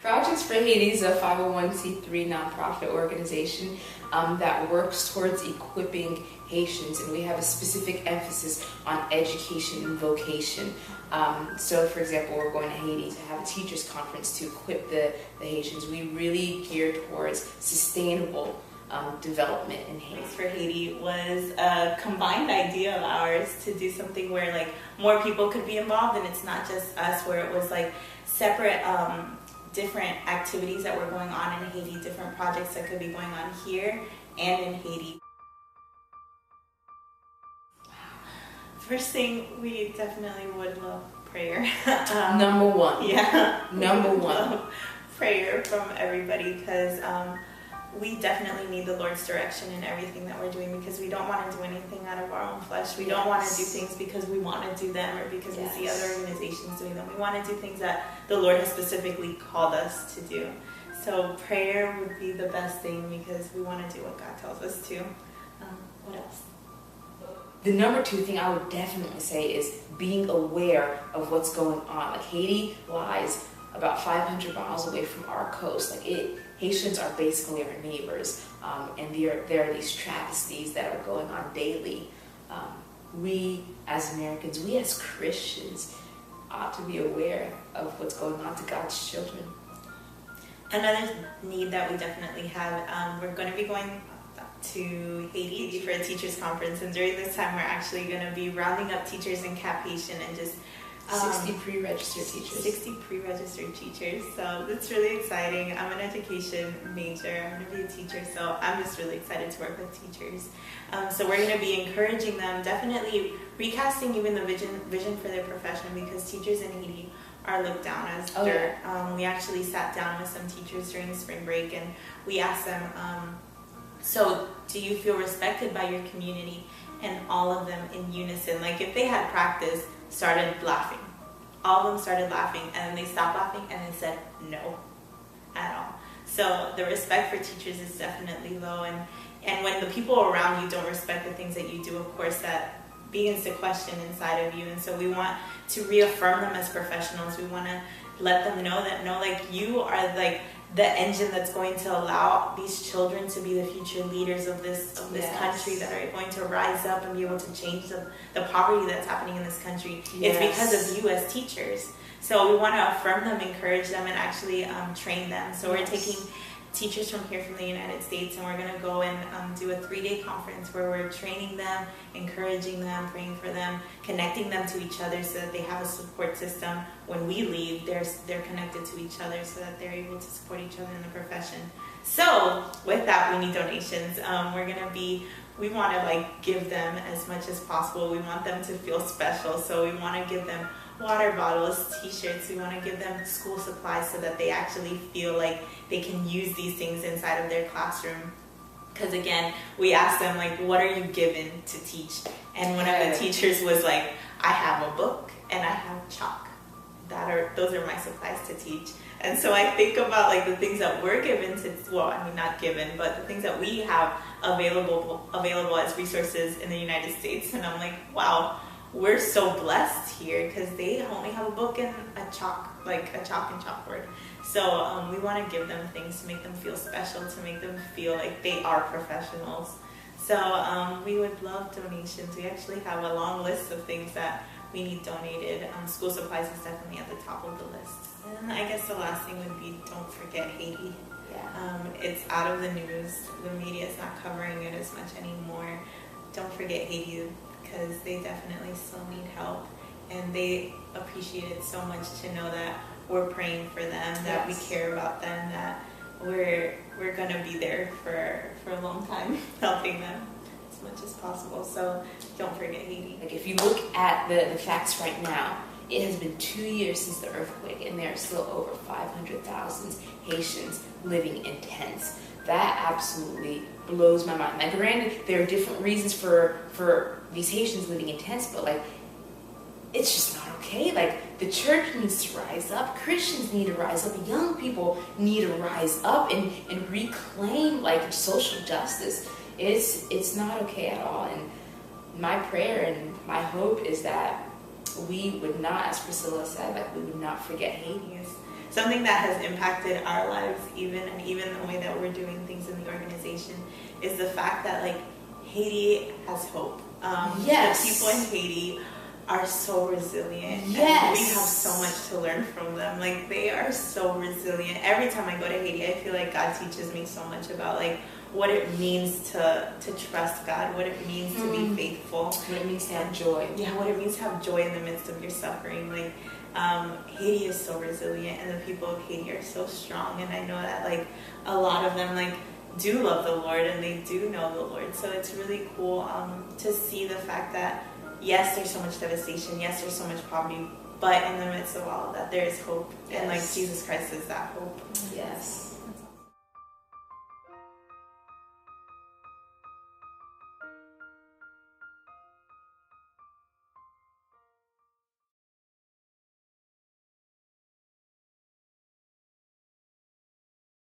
Projects for Haiti is a 501c3 nonprofit organization that works towards equipping Haitians, and we have a specific emphasis on education and vocation. So, for example, we're going to Haiti to have a teachers conference to equip the Haitians. We really gear towards sustainable development in Haiti. Projects for Haiti was a combined idea of ours to do something where like more people could be involved, and it's not just us, where it was like separate different activities that were going on in Haiti, different projects that could be going on here and in Haiti. First thing, we definitely would love prayer. Number one. Yeah. Number one. Prayer from everybody, because we definitely need the Lord's direction in everything that we're doing, because we don't want to do anything out of our own flesh. We don't want to do things because we want to do them or because we see other organizations doing them. We want to do things that the Lord has specifically called us to do. So prayer would be the best thing, because we want to do what God tells us to. What else? The number two thing I would definitely say is being aware of what's going on. Like, Haiti lies about 500 miles away from our coast. Haitians are basically our neighbors, and there are these travesties that are going on daily. We as Americans, we as Christians, ought to be aware of what's going on to God's children. Another need that we definitely have, we're going to be going to Haiti for a teachers conference, and during this time we're actually going to be rounding up teachers in Cap Haitian and just 60 pre-registered teachers. 60 pre-registered teachers. So it's really exciting. I'm an education major. I'm going to be a teacher, so I'm just really excited to work with teachers. So we're going to be encouraging them, definitely recasting even the vision for their profession, because teachers in Haiti are looked down as dirt. We actually sat down with some teachers during spring break, and we asked them, so do you feel respected by your community? And all of them in unison, like if they had practice, started laughing. All of them started laughing, and then they stopped laughing and they said no at all. So the respect for teachers is definitely low, and when the people around you don't respect the things that you do, of course that begins to question inside of you. And so we want to reaffirm them as professionals. We want to let them know that you are like the engine that's going to allow these children to be the future leaders of this country, that are going to rise up and be able to change the poverty that's happening in this country. It's because of you as teachers. So we want to affirm them, encourage them, and actually train them. So we're taking teachers from here from the United States, and we're going to go and do a 3-day conference where we're training them, encouraging them, praying for them, connecting them to each other so that they have a support system. When we leave, they're connected to each other so that they're able to support each other in the profession. So with that, we need donations. We want to give them as much as possible. We want them to feel special, so we want to give them water bottles, t-shirts. We want to give them school supplies so that they actually feel like they can use these things inside of their classroom. Because again, we asked them, what are you given to teach? And one of the teachers was like, I have a book and I have chalk. Those are my supplies to teach. And so I think about the things that we're given to, not given, but the things that we have available as resources in the United States. And I'm like, wow, we're so blessed here, because they only have a book and a chalk and chalkboard. So we want to give them things to make them feel special, to make them feel like they are professionals. So we would love donations. We actually have a long list of things that we need donated. School supplies is definitely at the top of the list. And I guess the last thing would be, don't forget Haiti. It's out of the news. The media is not covering it as much anymore. Don't forget Haiti, because they definitely still need help, and they appreciate it so much to know that we're praying for them, that we care about them, that we're going to be there for a long time, helping them as much as possible. So don't forget Haiti. If you look at the facts right now, it has been 2 years since the earthquake, and there are still over 500,000 Haitians living in tents. That absolutely blows my mind. Now, granted, there are different reasons for these Haitians living in tents, but it's just not okay. The church needs to rise up. Christians need to rise up. Young people need to rise up and reclaim social justice. It's not okay at all. And my prayer and my hope is that we would not, as Priscilla said, we would not forget Haiti. something that has impacted our lives and even the way that we're doing things in the organization is the fact that like Haiti has hope. Yes. The people in Haiti are so resilient. Yes. And we have so much to learn from them. Like, they are so resilient. Every time I go to Haiti, I feel like God teaches me so much about like what it means to trust God, what it means to be faithful. What it means to have joy. Yeah, what it means to have joy in the midst of your suffering. Like, Haiti is so resilient, and the people of Haiti are so strong. And I know that like a lot of them like do love the Lord and they do know the Lord. So it's really cool to see the fact that yes, there's so much devastation. Yes, there's so much poverty. But in the midst of all of that, there is hope. Yes. And like Jesus Christ is that hope. Yes.